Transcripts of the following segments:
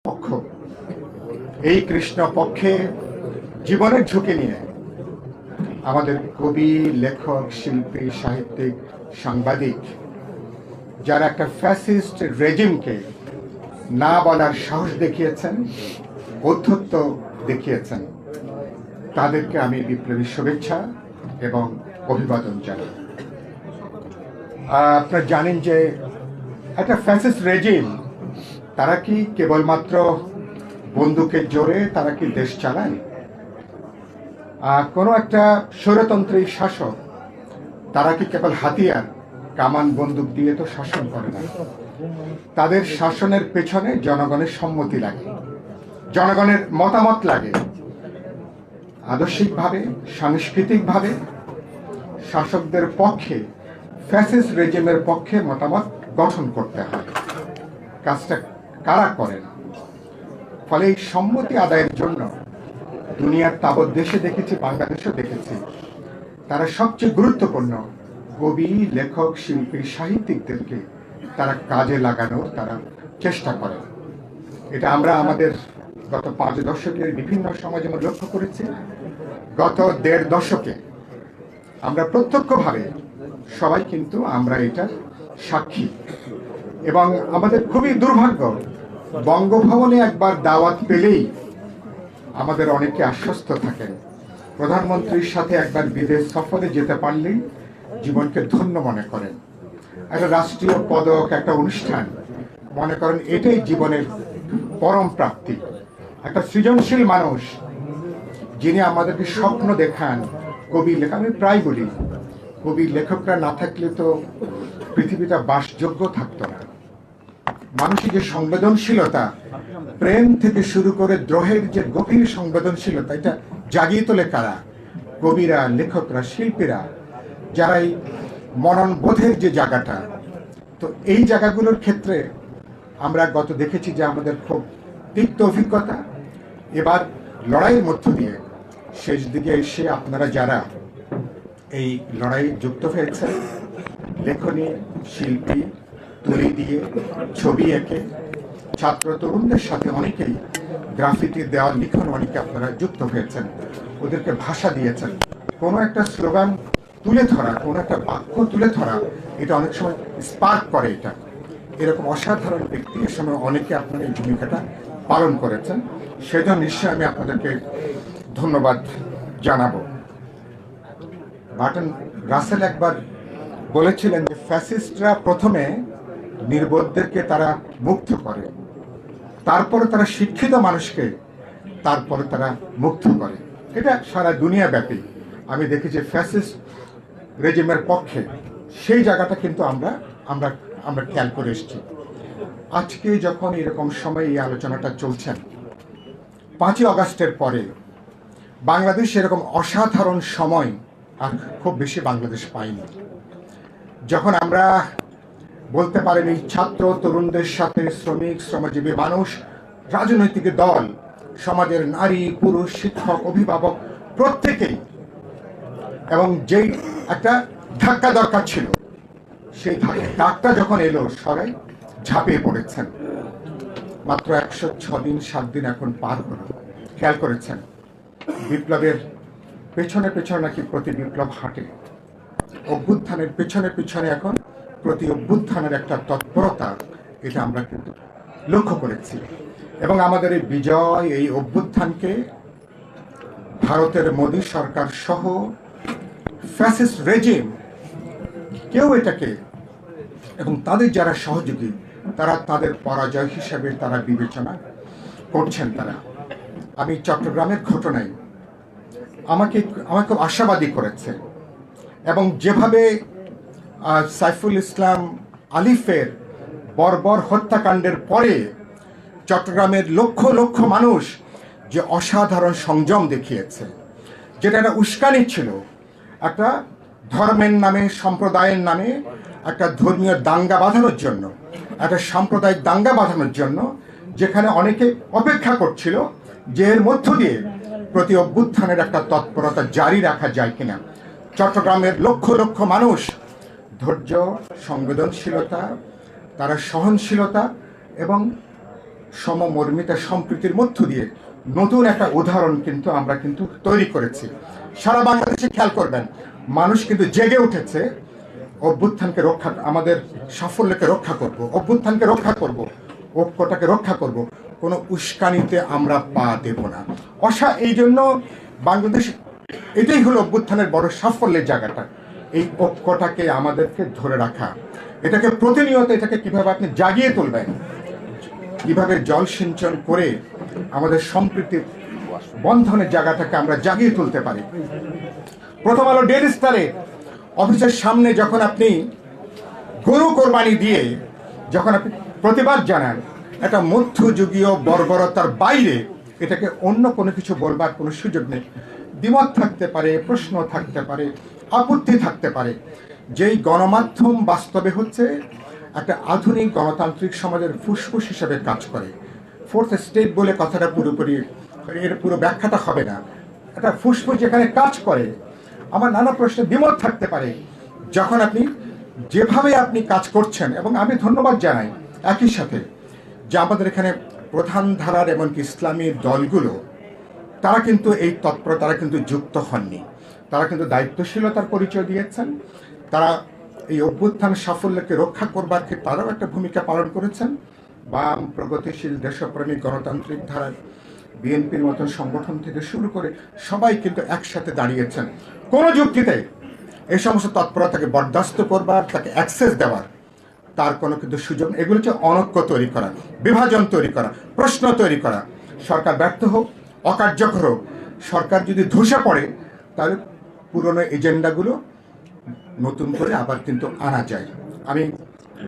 পক্ষ, এই কৃষ্ণ পক্ষে জীবনের ঝুঁকি নিয়ে আমাদের কবি, লেখক, শিল্পী, সাহিত্যিক, সাংবাদিক যারা একটা ফ্যাসিস্ট রেজিমকে না বলার সাহস দেখিয়েছেন, ঔদ্ধত্য দেখিয়েছেন, তাদেরকে আমি বিপ্লবী শুভেচ্ছা এবং অভিবাদন জানাই। আপনারা জানেন যে একটা ফ্যাসিস্ট রেজিম তারা কি কেবলমাত্র বন্দুকের জোরে তারা কি দেশ চালায়? কোনো একটা স্বৈরতন্ত্রী শাসক তারা কি কেবল হাতিয়ার, কামান, বন্দুক দিয়ে তো শাসন করে না। তাদের শাসনের পেছনে জনগণের সম্মতি লাগে, জনগণের মতামত লাগে। আদর্শিকভাবে, সাংস্কৃতিকভাবে শাসকদের পক্ষে, ফ্যাসিস্ট রেজিমের পক্ষে মতামত গঠন করতে হয়। কাজটা কারা করেন? ফলে এই সম্মতি আদায়ের জন্য দুনিয়ার তাবৎ দেশে দেখেছি, বাংলাদেশেও দেখেছি, তারা সবচেয়ে গুরুত্বপূর্ণ কবি, লেখক, শিল্পী, সাহিত্যিকদেরকে তারা কাজে লাগানোর তারা চেষ্টা করে। এটা আমরা আমাদের গত 5 দশকের বিভিন্ন সময় যেমন লক্ষ্য করেছি, গত 1.5 দশকে আমরা প্রত্যক্ষভাবে সবাই কিন্তু আমরা এটার সাক্ষী। এবং আমাদের খুবই দুর্ভাগ্য, বঙ্গভবনে একবার দাওয়াত পেলেই আমাদের অনেকে আশ্বস্ত থাকেন, প্রধানমন্ত্রীর সাথে একবার বিদেশ সফরে যেতে পারলেই জীবনকে ধন্য মনে করেন। একটা রাষ্ট্রীয় পদক, একটা অনুষ্ঠান মনে করেন এটাই জীবনের পরম প্রাপ্তি। একটা সৃজনশীল মানুষ যিনি আমাদেরকে স্বপ্ন দেখান, কবি, লেখক, আমি প্রায় বলি কবি লেখকরা না থাকলে তো পৃথিবীটা বাসযোগ্য থাকতো না। মানুষের যে সংবেদনশীলতা, প্রেম থেকে শুরু করে দ্রোহের যে গভীর সংবেদনশীলতা, এটা জাগিয়ে তোলে কারা? কবিরা, লেখকরা, শিল্পীরা, যারা এই মনন বোধের যে জায়গাটা, তো এই জায়গাগুলোর ক্ষেত্রে আমরা গত দেখেছি যে আমাদের খুব তিক্ত অভিজ্ঞতা। এবার লড়াইয়ের মধ্য দিয়ে শেষ দিকে এসে আপনারা যারা এই লড়াই যুক্ত হয়েছেন, লেখনী, শিল্পী, তুলি দিয়ে, ছবি এঁকে, ছাত্র তরুণদের সাথে অনেকেই গ্রাফিতি, দেওয়াল লিখন, অনেকে আপনারা যুক্ত হয়েছেন, ওদেরকে ভাষা দিয়েছেন। কোনো একটা স্লোগান তুলে ধরা, কোনো একটা বাক্য তুলে ধরা, এটা অনেক সময় স্পার্ক করে। এটা এরকম অসাধারণ ব্যক্তি এর সময় অনেকে আপনারা এই ভূমিকাটা পালন করেছেন, সেজন্য নিশ্চয়ই আমি আপনাদেরকে ধন্যবাদ জানাবো। বার্টন রাসেল একবার বলেছিলেন যে ফ্যাসিস্টরা প্রথমে নির্বোধদেরকে তারা মুক্ত করে, তারপরে তারা শিক্ষিত মানুষকে তারপরে তারা মুক্ত করে। এটা সারা দুনিয়া ব্যাপী আমি দেখি যে ফ্যাসিস্ট রেজিমের পক্ষে সেই জায়গাটা কিন্তু আমরা আমরা আমরা খেয়াল করে এসেছি। আজকে যখন এরকম সময় এই আলোচনাটা চলছেন, 5ই আগস্টের পরে বাংলাদেশ এরকম অসাধারণ সময় আর খুব বেশি বাংলাদেশ পাইনি, যখন আমরা বলতে পারেন এই ছাত্র তরুণদের সাথে শ্রমিক, শ্রমজীবী মানুষ, রাজনৈতিক দল, সমাজের নারী, পুরুষ, শিক্ষক, অভিভাবক প্রত্যেকেই, এবং যেই একটা ধাক্কা দরকার ছিল, সেই ধাক্কা যখন এলো সবাই ঝাঁপিয়ে পড়েছেন। মাত্র 106 দিন, 7 দিন এখন পার হলো। খেয়াল করেছেন বিপ্লবের পেছনে পেছনে নাকি প্রতি বিপ্লব হাঁটে, অভ্যুত্থানের পেছনে পেছনে এখন প্রতি অভ্যুত্থানের একটা তৎপরতা, এটা আমরা কিন্তু লক্ষ্য করেছি। এবং আমাদের এই বিজয়, এই অভ্যুত্থানকে ভারতের মোদী সরকার সহ ফ্যাসিস্ট রেজিম কেউ এটাকে, এবং তাদের যারা সহযোগী, তারা তাদের পরাজয় হিসেবে তারা বিবেচনা করছেন। তারা, আমি চট্টগ্রামের ঘটনায় আমাকে খুব আশাবাদী করেছে। এবং যেভাবে সাইফুল ইসলাম আলিফের বর্বর হত্যাকাণ্ডের পরে চট্টগ্রামের লক্ষ লক্ষ মানুষ যে অসাধারণ সংযম দেখিয়েছে, যেটা একটা উস্কানি ছিল, একটা ধর্মের নামে, সম্প্রদায়ের নামে একটা ধর্মীয় দাঙ্গা বাঁধানোর জন্য, একটা সাম্প্রদায়িক দাঙ্গা বাঁধানোর জন্য, যেখানে অনেকে অপেক্ষা করছিল যে এর মধ্য দিয়ে প্রতি অভ্যুত্থানের একটা তৎপরতা জারি রাখা যায় কিনা। চট্টগ্রামের লক্ষ লক্ষ মানুষ ধৈর্য, সংবেদনশীলতা, তারা সহনশীলতা এবং সমমর্মিতা সম্প্রীতির মধ্য দিয়ে নতুন একটা উদাহরণ কিন্তু আমরা কিন্তু তৈরি করেছি। সারা বাংলাদেশে খেয়াল করবেন, মানুষ কিন্তু জেগে উঠেছে। অভ্যুত্থানকে রক্ষা, আমাদের সাফল্যকে রক্ষা করব, অভ্যুত্থানকে রক্ষা করব, ঐক্যটাকে রক্ষা করব, কোনো উস্কানিতে আমরা পা দেব না। এই জন্য বাংলাদেশ, এটাই হলো অভ্যুত্থানের বড় সাফল্যের জায়গাটা, এই ঐক্যটাকে আমাদেরকে ধরে রাখা। এটাকে প্রতিনিয়ত, এটাকে কিভাবে আপনি জাগিয়ে তুলবেন, কিভাবে জল সিঞ্চন করে আমাদের সম্প্রীতির বন্ধনের জায়গাটাকে আমরা জাগিয়ে তুলতে পারি। প্রথম আলো ডেইলি স্টারে অফিসের সামনে যখন আপনি গরু কোরবানি দিয়ে যখন আপনি প্রতিবাদ জানান, একটা মধ্যযুগীয় বর্বরতার বাইরে এটাকে অন্য কোনো কিছু বলবার কোনো সুযোগ নেই। দ্বিমত থাকতে পারে, প্রশ্ন থাকতে পারে, আপত্তি থাকতে পারে। যেই গণমাধ্যম বাস্তবে হচ্ছে একটা আধুনিক গণতান্ত্রিক সমাজের ফুসফুস হিসেবে কাজ করে। ফোর্থ স্টেট বলে কথাটা পুরোপুরি, এর পুরো ব্যাখ্যাটা হবে না। একটা ফুসফুস যেখানে কাজ করে, আমার নানা প্রশ্নে দ্বিমত থাকতে পারে। যখন আপনি যেভাবে আপনি কাজ করছেন, এবং আমি ধন্যবাদ জানাই একই সাথে যে আমাদের এখানে প্রধান ধারার এমনকি ইসলামী দলগুলো, তারা কিন্তু এই তৎপরতারা কিন্তু যুক্ত হননি। তারা কিন্তু দায়িত্বশীলতার পরিচয় দিয়েছেন। তারা এই অভ্যুত্থান সাফল্যকে রক্ষা করবার ক্ষেত্রে তারাও একটা ভূমিকা পালন করেছেন। বাম, প্রগতিশীল, দেশপ্রেমিক, গণতান্ত্রিক ধারার বিএনপির মতন সংগঠন থেকে শুরু করে সবাই কিন্তু একসাথে দাঁড়িয়েছেন। কোনো যুক্তিতে এই সমস্ত তৎপরতাকে বরদাস্ত করবার, তাকে অ্যাক্সেস দেওয়ার তার কোনো কিন্তু সুযোগ নেই। এগুলো হচ্ছে অনৈক্য তৈরি করা, বিভাজন তৈরি করা, প্রশ্ন তৈরি করা। সরকার ব্যর্থ হোক, অকার্যকর হোক, সরকার যদি ধসে পড়ে, তাহলে পুরনো এজেন্ডাগুলো নতুন করে আবার কিন্তু আনা যায়। আমি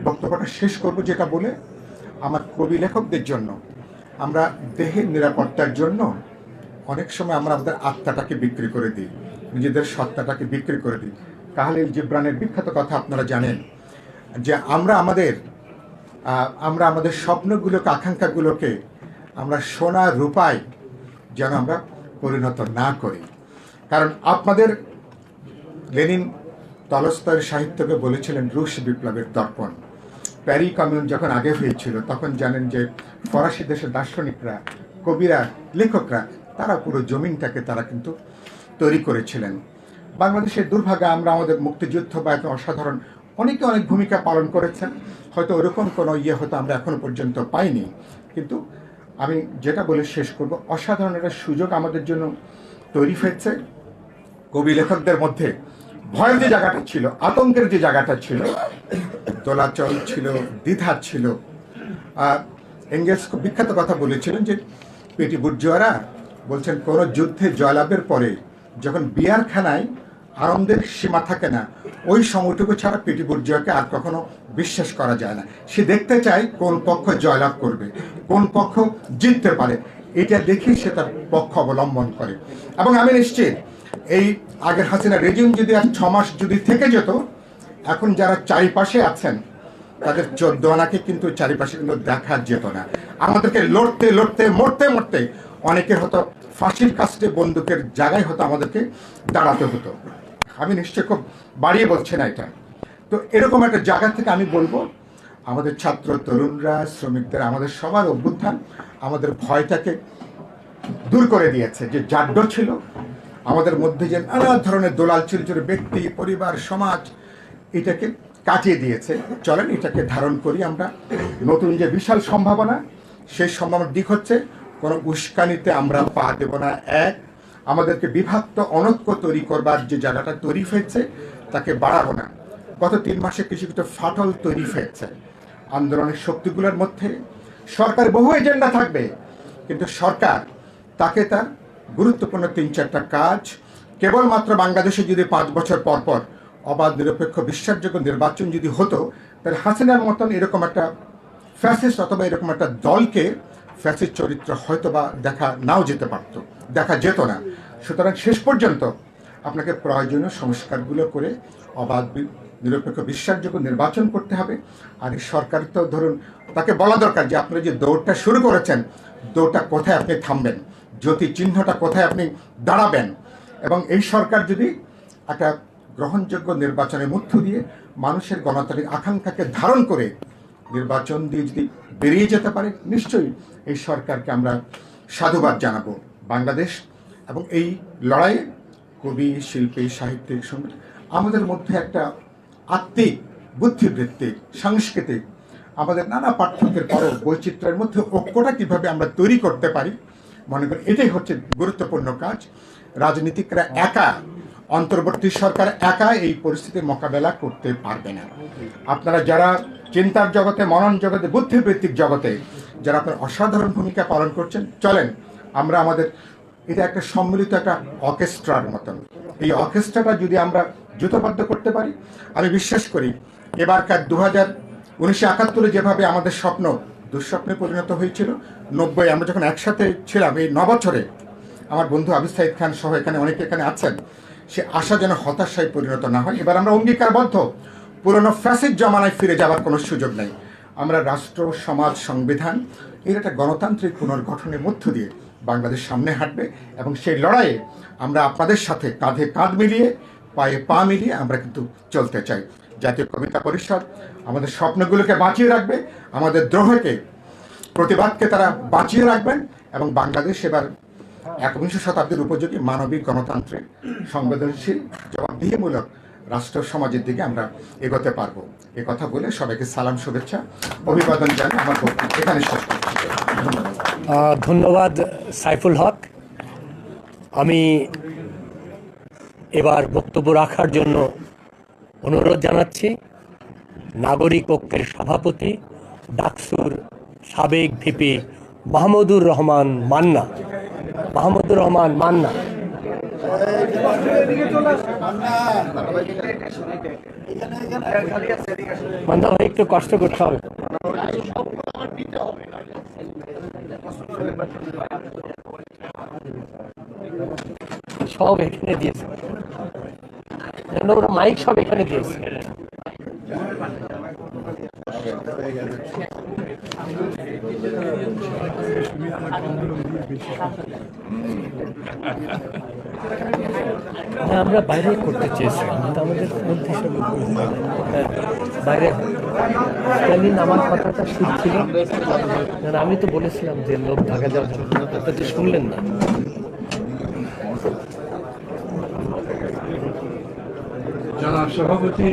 বক্তব্যটা শেষ করব যেটা বলে, আমার কবি লেখকদের জন্য, আমরা দেহের নিরাপত্তার জন্য অনেক সময় আমরা আমাদের আত্মাটাকে বিক্রি করে দিই, নিজেদের সত্তাটাকে বিক্রি করে দিই। কাহালিল জিব্রানের বিখ্যাত কথা আপনারা জানেন যে আমরা আমাদের স্বপ্নগুলোকে, আকাঙ্ক্ষাগুলোকে আমরা সোনা রূপায় যেন আমরা পরিণত না করি। কারণ আপনাদের লেনিন তলস্তয়ের সাহিত্যকে বলেছিলেন রুশ বিপ্লবের দর্পণ। প্যারি কমিউন যখন আগে হয়েছিল, তখন জানেন যে ফরাসি দেশের দার্শনিকরা, কবিরা, লেখকরা, তারা পুরো জমিনটাকে তারা কিন্তু তৈরি করেছিলেন। বাংলাদেশের দুর্ভাগ্য, আমরা আমাদের মুক্তিযুদ্ধ বা এত অসাধারণ অনেকে অনেক ভূমিকা পালন করেছেন, হয়তো ওরকম কোনো হয়তো আমরা এখনো পর্যন্ত পাইনি। কিন্তু আমি যেটা বলে শেষ করব, অসাধারণ একটা সুযোগ আমাদের জন্য তৈরি হয়েছে। কবি লেখকদের মধ্যে ভয়ের যে জায়গাটা ছিল, আতঙ্কের যে জায়গাটা ছিল, দোলাচল ছিল, দ্বিধা ছিল। এঙ্গেলস খুব বিখ্যাত কথা বলেছিলেন যে পেটি বুর্জোয়ারা বলছেন, কোনো যুদ্ধে জয়লাভের পরে যখন বিয়ারখানায় আনন্দের সীমা থাকে না, ওই সময়টুকু ছাড়া পেটি বুর্জোয়াকে আর কখনো বিশ্বাস করা যায় না। সে দেখতে চায় কোন পক্ষ জয়লাভ করবে, কোন পক্ষ জিততে পারে, এটা দেখে সে তার পক্ষ অবলম্বন করে। এবং আমি নিশ্চিত এই আগের হাসিনা রেজিম যদি আর 6 মাস যদি থেকে যেত, এখন যারা চারিপাশে আছেন তাদের 14 আনাকে কিন্তু চারিপাশে কিন্তু দেখা যেত না। আমাদেরকে লড়তে লড়তে, মরতে মরতে অনেকের হয়তো ফাঁসির কাস্টে বন্দুকের জায়গায় হয়তো আমাদেরকে দাঁড়াতে হতো। আমি নিশ্চয় খুব বাড়িয়ে বলছি না এটা। তো এরকম একটা জায়গা থেকে আমি বলবো, আমাদের ছাত্র তরুণরা, শ্রমিকদের, আমাদের সবার অভ্যুত্থান আমাদের ভয়টাকে দূর করে দিয়েছে। যে জাড্য ছিল আমাদের মধ্যে, যে নানা ধরনের দোলাল ছিল, ব্যক্তি, পরিবার, সমাজ, এটাকে কাটিয়ে দিয়েছে। চলেন এটাকে ধারণ করি আমরা। নতুন যে বিশাল সম্ভাবনা, সেই সম্ভাবনার দিক হচ্ছে কোনো উস্কানিতে আমরা পা দেব না। এক, আমাদেরকে বিভক্ত অনৈক্য তৈরি করবার যে জায়গাটা তৈরি হয়েছে তাকে বাড়াবো না। গত 3 মাসে কিছু কিছু ফাটল তৈরি হয়েছে আন্দোলনের শক্তিগুলোর মধ্যে। সরকার বহু এজেন্ডা থাকবে, কিন্তু সরকার তাকে তার গুরুত্বপূর্ণ 3-4টা কাজ, কেবলমাত্র বাংলাদেশে যদি 5 বছর পর পর অবাধ, নিরপেক্ষ, বিশ্বাসযোগ্য নির্বাচন যদি হতো, তাহলে হাসিনার মতন এরকম একটা ফ্যাসিস্ট অথবা এরকম একটা দলকে, ফ্যাসিস্ট চরিত্র হয়তো বা দেখা নাও যেতে পারতো, দেখা যেত না। সুতরাং শেষ পর্যন্ত আপনাকে প্রয়োজনীয় সংস্কারগুলো করে অবাধ, নিরপেক্ষ, বিশ্বাসযোগ্য নির্বাচন করতে হবে। আর এই সরকার তো ধরুন, তাকে বলা দরকার যে আপনারা যে দৌড়টা শুরু করেছেন, দৌড়টা কোথায় আপনি থামবেন, জ্যোতি চিহ্নটা কোথায় আপনি দাঁড়াবেন। এবং এই সরকার যদি একটা গ্রহণযোগ্য নির্বাচনের মধ্য দিয়ে মানুষের গণতান্ত্রিক আকাঙ্ক্ষাকে ধারণ করে নির্বাচন দিয়ে যদি বেরিয়ে যেতে পারে, নিশ্চয়ই এই সরকারকে আমরা সাধুবাদ জানাবো। বাংলাদেশ এবং এই লড়াইয়ে কবি, শিল্পী, সাহিত্যিক সঙ্গে আমাদের মধ্যে একটা আত্মিক, বুদ্ধিবৃত্তিক, সাংস্কৃতিক, আমাদের নানা পার্থক্যের পরও বৈচিত্র্যের মধ্যে ঐক্যটা কীভাবে আমরা তৈরি করতে পারি, মনে করি এটাই হচ্ছে গুরুত্বপূর্ণ কাজ। রাজনীতিকরা একা, অন্তর্বর্তী সরকার একা এই পরিস্থিতির মোকাবেলা করতে পারবে না। আপনারা যারা চিন্তার জগতে, মনন জগতে, বুদ্ধিবৃত্তিক জগতে যারা আপনার অসাধারণ ভূমিকা পালন করছেন, চলেন আমরা আমাদের এটা একটা সম্মিলিত একটা অর্কেস্ট্রার মতন, এই অর্কেস্ট্রাটা যদি আমরা জুতবদ্ধ করতে পারি, আমি বিশ্বাস করি এবারকার 1971 যেভাবে আমাদের স্বপ্ন দুঃস্বপ্নে পরিণত হয়েছিল, 90 আমরা যখন একসাথে ছিলাম এই 9 বছরে, আমার বন্ধু আবু সাইদ খান সহ এখানে অনেকে এখানে আছেন, সে আশা যেন হতাশায় পরিণত না হয়। এবার আমরা অঙ্গীকারবদ্ধ, পুরনো ফ্যাসিড জমানায় ফিরে যাওয়ার কোনো সুযোগ নেই। আমরা রাষ্ট্র, সমাজ, সংবিধান এর একটা গণতান্ত্রিক পুনর্গঠনের মধ্য দিয়ে বাংলাদেশ সামনে হাঁটবে এবং সেই লড়াইয়ে আমরা আপনাদের সাথে কাঁধে কাঁধ মিলিয়ে, পায়ে পা মিলিয়ে আমরা কিন্তু চলতে চাই। জাতীয় কবিতা পরিষদ আমাদের স্বপ্নগুলোকে বাঁচিয়ে রাখবে, আমাদের দ্রোহকে, প্রতিবাদকে তারা বাঁচিয়ে রাখবেন এবং বাংলাদেশ এবার 21 শতাব্দীর উপযোগী মানবিক, গণতান্ত্রিক, সংবেদনশীল, জবাবদিহিমূলক রাষ্ট্র সমাজের দিকে আমরা এগোতে পারবো। এ কথা বলে সবাইকে সালাম, শুভেচ্ছা, অভিবাদন জানিয়ে আমার বক্তব্য এখানে শেষ করছি। ধন্যবাদ সাইফুল হক। আমি এবার বক্তব্য রাখার জন্য অনুরোধ জানাচ্ছি নাগরিক ঐক্যের সভাপতি, ডাকসুর সাবেক ভিপি মাহমুদুর রহমান মান্না। মান্না ভাই, একটু কষ্ট করতে হবে। সব এখানে দিয়েছে, ওরা মাইক সব এখানে দিয়েছে। আমরা বাইরে করতে চেয়েছি, আমাদের মধ্যে বাইরে আমার কথাটা শুনছিল, আমি তো বলেছিলাম যে লোক ঢাকা যাওয়ার জন্য, আপনারা তো শুনলেন না। জনাব সভাপতি,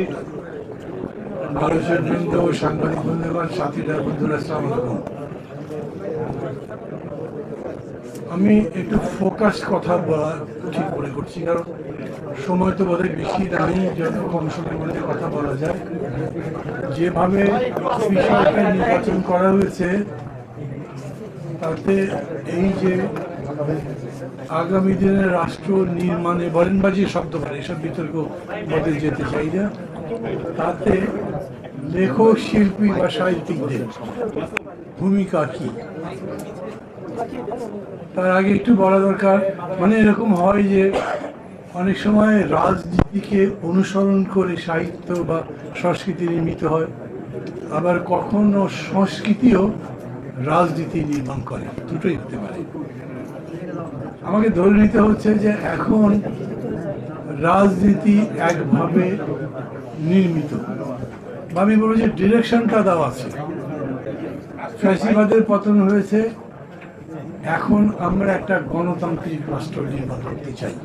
ভারতের বৃন্দ, সাংবাদিক বন্ধুগণ, সাথীরা, বন্ধুরা, আসসালামু আলাইকুম। আমি একটু ফোকাস কথা বলা উচিত মনে করছি, কারণ সময় তো বোধহয় বেশি নাই, যত কম সময়ের মধ্যে কথা বলা যায়। যেভাবে বিষয়কে নির্বাচন করা হয়েছে তাতে এই যে আগামী দিনের রাষ্ট্র নির্মাণে বলেনবাজি শব্দ পারে, এসব বিতর্ক মধ্যে যেতে চাই না। তাতে লেখক, শিল্পী বা সাহিত্যিকদের ভূমিকা কি, তার আগে একটু বলা দরকার। মানে এরকম হয় যে অনেক সময় রাজনীতিকে অনুসরণ করে সাহিত্য বা সংস্কৃতি নির্মিত হয়, আবার কখনো সংস্কৃতিও রাজনীতি নির্মাণ করে, দুটোই হতে পারে। আমাকে ধরে নিতে হচ্ছে যে এখন রাজনীতি একভাবে নির্মিত, বা আমি বলবো যে ডিরেকশনটা দেওয়া আছে। ফ্যাসিবাদের পতন হয়েছে, এখন আমরা একটা গণতান্ত্রিক রাষ্ট্র নির্মাণ করতে চাই।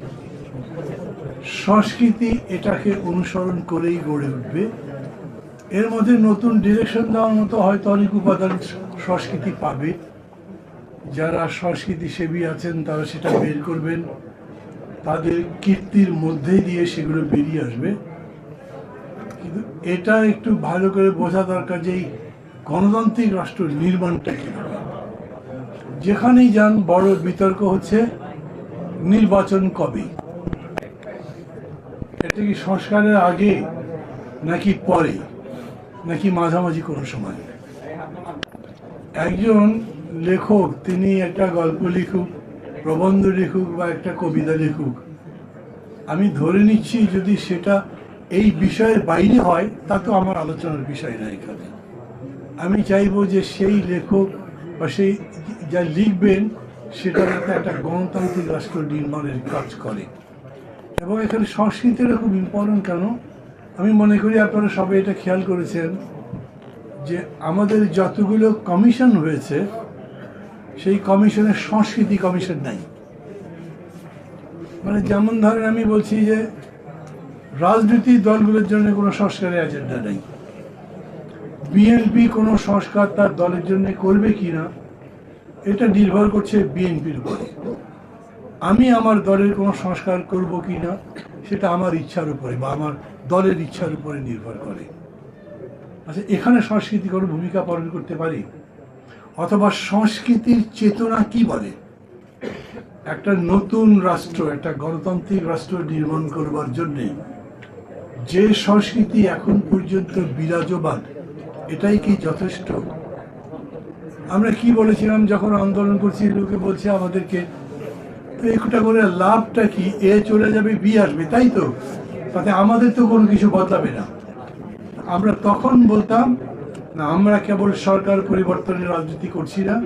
সংস্কৃতি এটাকে অনুসরণ করেই গড়ে উঠবে। এর মধ্যে নতুন ডিরেকশন দেওয়ার মতো হয়তো অনেক উপাদান সংস্কৃতি পাবে, যারা সংস্কৃতি সেবী আছেন তারা সেটা বের করবেন, তাদের কীর্তির মধ্যে দিয়ে সেগুলো বেরিয়ে আসবে। কিন্তু এটা একটু ভালো করে বোঝা দরকার যে এই গণতান্ত্রিক রাষ্ট্র নির্মাণটা কীভাবে। যেখানেই যান বড় বিতর্ক হচ্ছে নির্বাচন কবে, এটা কি সংস্কারের আগে নাকি পরে নাকি মাঝামাঝি কোনো সময়। একজন লেখক, তিনি একটা গল্প লিখুক, প্রবন্ধ লিখুক বা একটা কবিতা লিখুক, আমি ধরে নিচ্ছি যদি সেটা এই বিষয়ের বাইরে হয় তা তো আমার আলোচনার বিষয় না। এখানে আমি চাইবো যে সেই লেখক বা সেই যা লিখবেন সেটা যাতে একটা গণতান্ত্রিক রাষ্ট্র নির্মাণের কাজ করে। এবং এখানে সংস্কৃতিটা খুব ইম্পর্টেন্ট। কেন আমি মনে করি আপনারা সবাই এটা খেয়াল করেছেন যে আমাদের যতগুলো কমিশন হয়েছে সেই কমিশনের সংস্কৃতি কমিশন নাই। মানে যেমন ধরেন আমি বলছি যে রাজনৈতিক দলগুলোর জন্য কোনো সংস্কারের এজেন্ডা নেই। বিএনপি কোনো সংস্কার তার দলের জন্য করবে কিনা এটা নির্ভর করছে বিএনপির উপরে। আমি আমার দলের কোনো সংস্কার করব কিনা সেটা আমার ইচ্ছার উপরে বা আমার দলের ইচ্ছার উপরে নির্ভর করে। আচ্ছা, এখানে সংস্কৃতি কোনো ভূমিকা পালন করতে পারি? অথবা সংস্কৃতির চেতনা কি বলে? একটা নতুন রাষ্ট্র, একটা গণতান্ত্রিক রাষ্ট্র নির্মাণ করবার জন্যে যে সংস্কৃতি এখন পর্যন্ত বিরাজমান, এটাই কি যথেষ্ট? আমরা কি বলেছিলাম যখন আন্দোলন করছি, লোকে বলছে আমাদেরকে একটা করে লাভটা কি, এ চলে যাবে বি আসবে, তাই তো, তাতে আমাদের তো কোনো কিছু বদলাবে না। আমরা তখন বলতাম না, আমরা কেবল সরকার পরিবর্তনের রাজনীতি করছি না,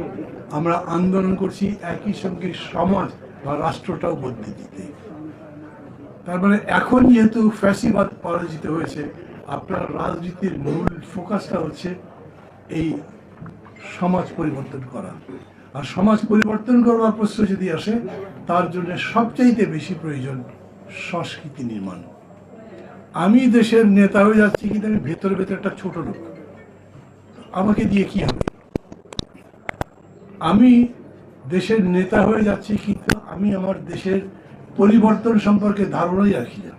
আমরা আন্দোলন করছি একই সঙ্গে সমাজ বা রাষ্ট্রটাও বদলে দিতে। তার মানে এখন যেহেতু ফ্যাসিবাদ পরাজিত হয়েছে, আপনার রাজনীতির মূল ফোকাসটা হচ্ছে এই সমাজ পরিবর্তন করা। আর সমাজ পরিবর্তন করবার প্রশ্ন যদি আসে, তার জন্য সবচাইতে বেশি প্রয়োজন সংস্কৃতি নির্মাণ। আমি দেশের নেতা হয়ে যাচ্ছি কিন্তু আমি ভেতরে ভেতরে একটা ছোট লোক, আমাকে দিয়ে কি হবে? আমি দেশের নেতা হয়ে যাচ্ছি কিন্তু আমি আমার দেশের পরিবর্তন সম্পর্কে ধারণাই রাখি না।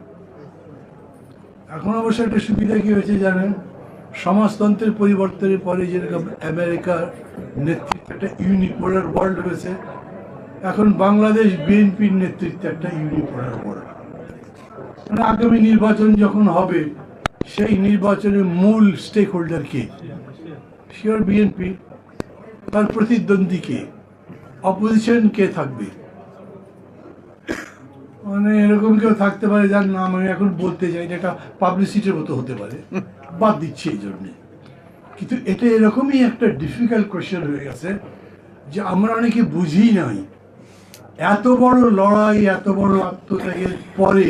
এখন অবশ্য একটা সুবিধা কি হয়েছে জানেন, সমাজতন্ত্রের পরিবর্তনের পরে যেরকম আমেরিকার নেতৃত্বে একটা ইউনিপোলার ওয়ার্ল্ড হয়েছে, এখন বাংলাদেশ বিএনপির নেতৃত্বে একটা ইউনিপোলার ওয়ার্ল্ড। মানে আগামী নির্বাচন যখন হবে, সেই নির্বাচনের মূল স্টেক হোল্ডার কে? Sure BNP. তার প্রতিদ্বন্দ্বী কে? অপোজিশন কে থাকবে? মানে এরকম কেউ থাকতে পারে যার নাম আমি এখন বলতে চাই না, এটা পাবলিসিটির মতো হতে পারে, বাদ দিচ্ছি এই জন্যে। কিন্তু এটা এরকমই একটা ডিফিকাল্ট কোয়েশ্চেন হয়ে গেছে যে আমরা অনেকে বুঝি নাই এত বড় লড়াই, এত বড় আত্মত্যাগের পরে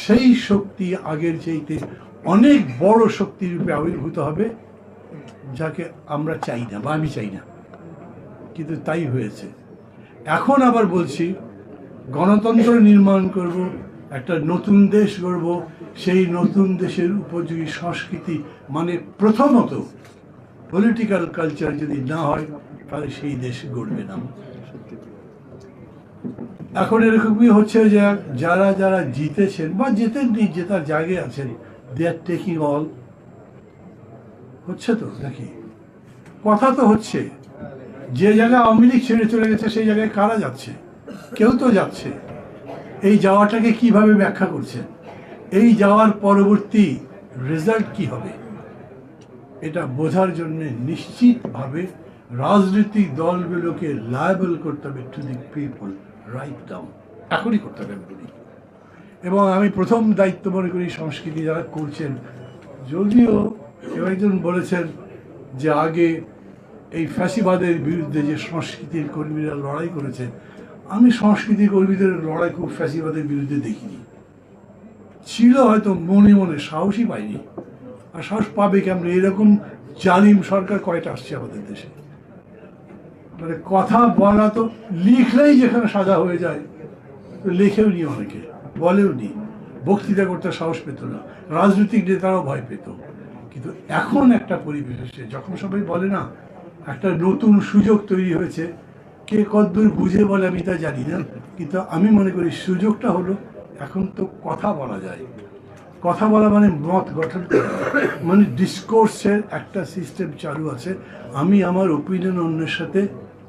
সেই শক্তি আগের চাইতে অনেক বড় শক্তি রূপে আবির্ভূত হবে, যাকে আমরা চাই না বা আমি চাই না, কিন্তু তাই হয়েছে। এখন আবার বলছি গণতন্ত্র নির্মাণ করব, একটা নতুন দেশ গড়ব, সেই নতুন দেশের উপযোগী সংস্কৃতি মানে প্রথমত পলিটিক্যাল কালচার যদি না হয় তাহলে সেই দেশ গড়বে না। এখন এরকমই হচ্ছে যে যারা যারা জিতেছেন বা জেতেননি, জেতার জায়গায় আছেন, দে আর টেকিং অল। হচ্ছে তো নাকি? কথা তো হচ্ছে। যে জায়গায় আওয়ামী লীগ ছেড়ে চলে গেছে সেই জায়গায় কারা যাচ্ছে? কেউ তো যাচ্ছে। এই যাওয়াটাকে কিভাবে ব্যাখ্যা করছেন? এই যাওয়ার পরবর্তী রেজাল্ট কি হবে? এটা বোঝার জন্য নিশ্চিতভাবে রাজনৈতিক দলগুলোকে লায়াবল করতে হবে to the people write down, এখনই করতে হবে এমনি। এবং আমি প্রথম দায়িত্ব মনে করি সংস্কৃতি যারা করছেন, যদিও কেউ একজন বলেছেন যে আগে এই ফ্যাসিবাদের বিরুদ্ধে যে সংস্কৃতির কর্মীরা লড়াই করেছে, আমি সংস্কৃতি কর্মীদের লড়াই খুব ফ্যাসিবাদের বিরুদ্ধে দেখিনি। ছিল হয়তো মনে মনে, সাহসই পাইনি। আর সাহস পাবে কেমন? এরকম জালিম সরকার কয়টা আসছে আমাদের দেশে? মানে কথা বলা তো লিখলেই যেখানে সাজা হয়ে যায়, তো লেখেও নি, অনেকে বলেও নি, বক্তৃতা করতে সাহস পেত না, রাজনৈতিক নেতারাও ভয় পেত। কিন্তু এখন একটা পরিবেশ এসে যখন সবাই বলে না একটা নতুন সুযোগ তৈরি হয়েছে, কে কতদূর বুঝে বলে আমি তা জানি না, কিন্তু আমি মনে করি সুযোগটা হলো এখন তো কথা বলা যায়। কথা বলা মানে মত গঠন করা, মানে ডিসকোর্সের একটা সিস্টেম চালু আছে। আমি আমার ওপিনিয়ন অন্যের সাথে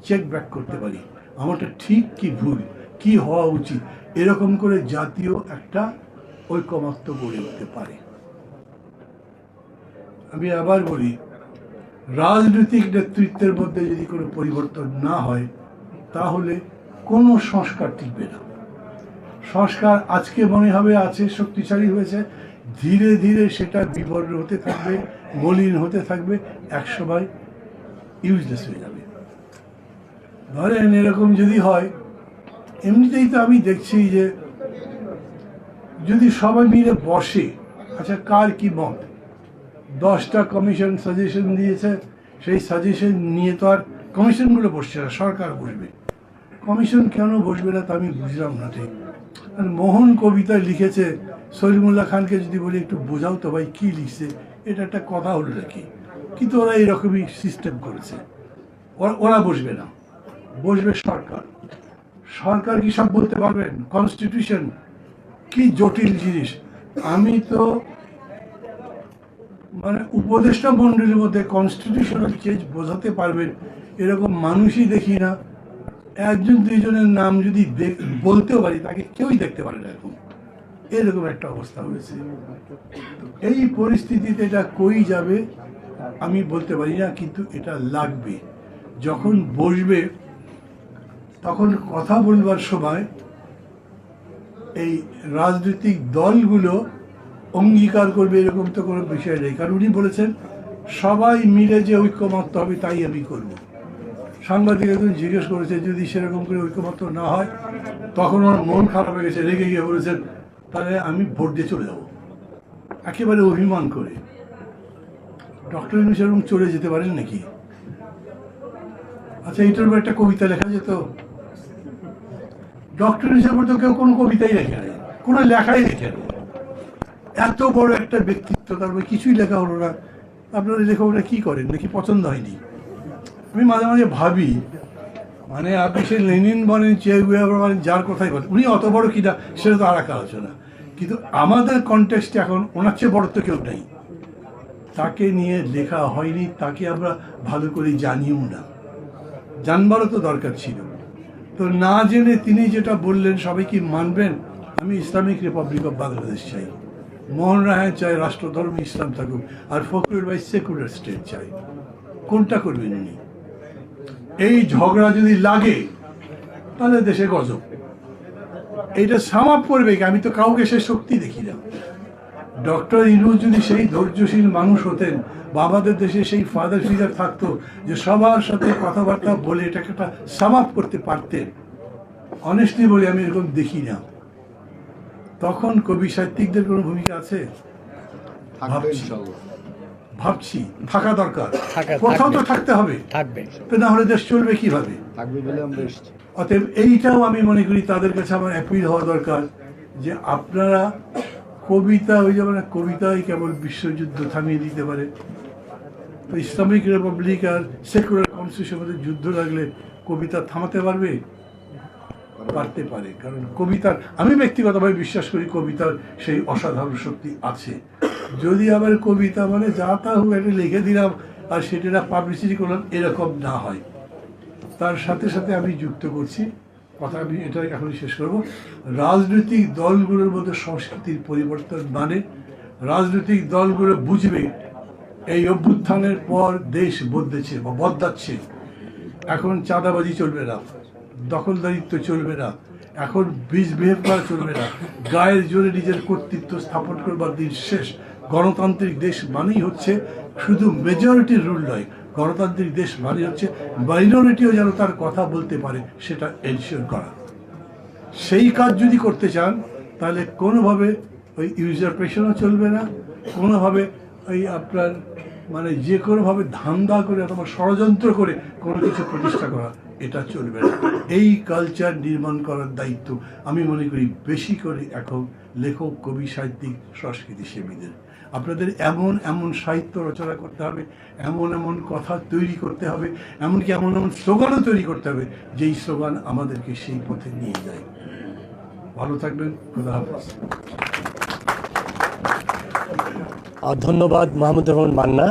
চেক ব্যাক করতে পারি, আমারটা ঠিক কি ভুল, কি হওয়া উচিত, এরকম করে জাতীয় একটা ঐকমত্য গড়ে উঠতে পারে। আমি আবার বলি, রাজনৈতিক নেতৃত্বের মধ্যে যদি কোনো পরিবর্তন না হয় তাহলে কোনো সংস্কার টিকবে না। সংস্কার আজকে মনে হবে আছে, শক্তিশালী হয়েছে, ধীরে ধীরে সেটা বিবর্ণ হতে থাকবে, মলিন হতে থাকবে, একসময় ইউজলেস হয়ে যাবে। ধরেন এরকম যদি হয়, এমনিতেই তো আমি দেখছি যে যদি সবাই মিলে বসে, আচ্ছা কার কি মত, 10টা কমিশন সাজেশন দিয়েছে, সেই সাজেশন নিয়ে তো আর কমিশনগুলো বসছে না, সরকার বসবে। কমিশন কেন বসবে না তা আমি বুঝলাম না ঠিক। আর মোহন কবিতা লিখেছে, সলিমুল্লাহ খানকে যদি বলি একটু বোঝাও তো ভাই কী লিখছে, এটা একটা কথা হলো নাকি? কিন্তু ওরা এইরকমই সিস্টেম করেছে। ওরা বসবে না, বসবে সরকার। সরকার কি সব বলতে পারবেন? কনস্টিটিউশন কি জটিল জিনিস। আমি তো মানে উপদেষ্টা মন্ডলীর মধ্যে কনস্টিটিউশনাল চেঞ্জ বোঝাতে পারবেন এরকম মানুষই দেখি না। একজন দুইজনের নাম যদি বলতেও পারি, তাকে কেউই দেখতে পারে না এখন। এরকম একটা অবস্থা হয়েছে। এই পরিস্থিতিতে এটা কই যাবে আমি বলতে পারি না, কিন্তু এটা লাগবে। যখন বসবে তখন কথা বলবার সময় এই রাজনৈতিক দলগুলো অঙ্গীকার করবে এরকম তো কোনো বিষয় নেই। কারণ উনি বলেছেন সবাই মিলে যে ঐক্যমত্য হবে তাই আমি করব। সাংবাদিক একজন জিজ্ঞেস করেছে যদি সেরকম করে ঐক্যমত্য না হয়, তখন ওর মন খারাপ হয়ে গেছে, রেগে গিয়ে বলেছেন তাহলে আমি ভোট দিয়ে চলে যাব, একেবারে অভিমান করে। ডক্টর ইউনূস সেরকম চলে যেতে পারেন নাকি? আচ্ছা, এইটার উপর একটা কবিতা লেখা যেত। ডক্টর হিসেবে তো কেউ কোনো কবিতাই লেখে নাই, কোনো লেখাই লেখে না। এত বড় একটা ব্যক্তিত্ব, তারপরে কিছুই লেখা হলো না। আপনারা লেখকরা কি করেন, নাকি পছন্দ হয়নি? আমি মাঝে মাঝে ভাবি, মানে আপনি সে লেনিন বলেন, চে গুয়েভারা বলেন, যার কথাই বলেন, উনি অত বড় কিনা সেটা তো আর এক আলোচনা। কিন্তু আমাদের কনটেক্সটে এখন ওনার চেয়ে বড় তো কেউ নেই। তাকে নিয়ে লেখা হয়নি, তাকে আমরা ভালো করে জানিও না, জানবারও তো দরকার ছিল। তো না জেনে তিনি যেটা বললেন সবাই কি মানবেন? আমি ইসলামিক রিপাবলিক অফ বাংলাদেশ চাই, মোহন রায় চাই রাষ্ট্রধর্ম ইসলাম থাকুক, আর ফখরুল ভাই সেকুলার স্টেট চাই। কোনটা করবেন উনি? এই ঝগড়া যদি লাগে তাহলে দেশে গজব। এইটা সামাপ করবে কি? আমি তো কাউকে সে শক্তি দেখি না। ডক্টর ইউনূস যদি সেই ধৈর্যশীল মানুষ হতেন, বা আমাদের দেশে সেই ফাদার ফিগার থাকতো যে সবার সাথে কথাবার্তা বলে এটাকে একটা সামাপ করতে পারতেন, অনেস্টলি বলি আমি এরকম দেখি না। তখন কবি সাহিত্যিকদের কোনো ভূমিকা আছে? ভাবছি থাকা দরকার, কোথাও তো থাকতে হবে, না হলে দেশ চলবে কিভাবে? অতএব এইটাও আমি মনে করি তাদের কাছে আমার অ্যাপিল হওয়া দরকার যে আপনারা কবিতা, ওই যেমন কবিতাই কেবল বিশ্বযুদ্ধ থামিয়ে দিতে পারে। তো ইসলামিক রিপাবলিক আর সেকুলার কনস্টিটিউশনের মধ্যে যুদ্ধ লাগলে কবিতা থামাতে পারবে? পারতে পারে। কারণ কবিতার, আমি ব্যক্তিগতভাবে বিশ্বাস করি কবিতার সেই অসাধারণ শক্তি আছে। যদি আবার কবিতা মানে যা তা হোক একটা লিখে দিলাম আর সেটা পাবলিসিটি করলাম, এরকম না হয়। তার সাথে সাথে আমি যুক্ত করছি কথা, আমি এটা এখনই শেষ করব। রাজনৈতিক দলগুলোর মধ্যে সংস্কৃতির পরিবর্তন মানে রাজনৈতিক দলগুলো বুঝবে এই অভ্যুত্থানের পর দেশ বদলেছে বা বদলাচ্ছে। এখন চাঁদাবাজি চলবে না, দখলদারিত্ব চলবে না, এখন মিসবিহেভ করা চলবে না, গায়ের জোরে নিজের কর্তৃত্ব স্থাপন করবার দিন শেষ। গণতান্ত্রিক দেশ মানেই হচ্ছে শুধু মেজরিটির রুল নয়, গণতান্ত্রিক দেশ মানে হচ্ছে মাইনরিটিও যেন তার কথা বলতে পারে, সেটা এনশিওর করা। সেই কাজ যদি করতে চান তাহলে কোনোভাবে ওই ইউজারপ্রেশনও চলবে না, কোনোভাবে ওই আপনার মানে যে কোনোভাবে ধান্দা করে অথবা ষড়যন্ত্র করে কোনো কিছু প্রতিষ্ঠা করা, এটা চলবে না। এই কালচার নির্মাণ করার দায়িত্ব আমি মনে করি বেশি করে এখন লেখক, কবি, সাহিত্যিক, সংস্কৃতি সেবীদের। আপনাদের এমন এমন সাহিত্য রচনা করতে হবে, এমন এমন কথা তৈরি করতে হবে, এমনকি এমন এমন স্লোগানও তৈরি করতে হবে যেই স্লোগান আমাদেরকে সেই পথে নিয়ে যায়। ভালো থাকবেন, খোদা হাফেজ। ধন্যবাদ মাহমুদুর রহমান মান্না।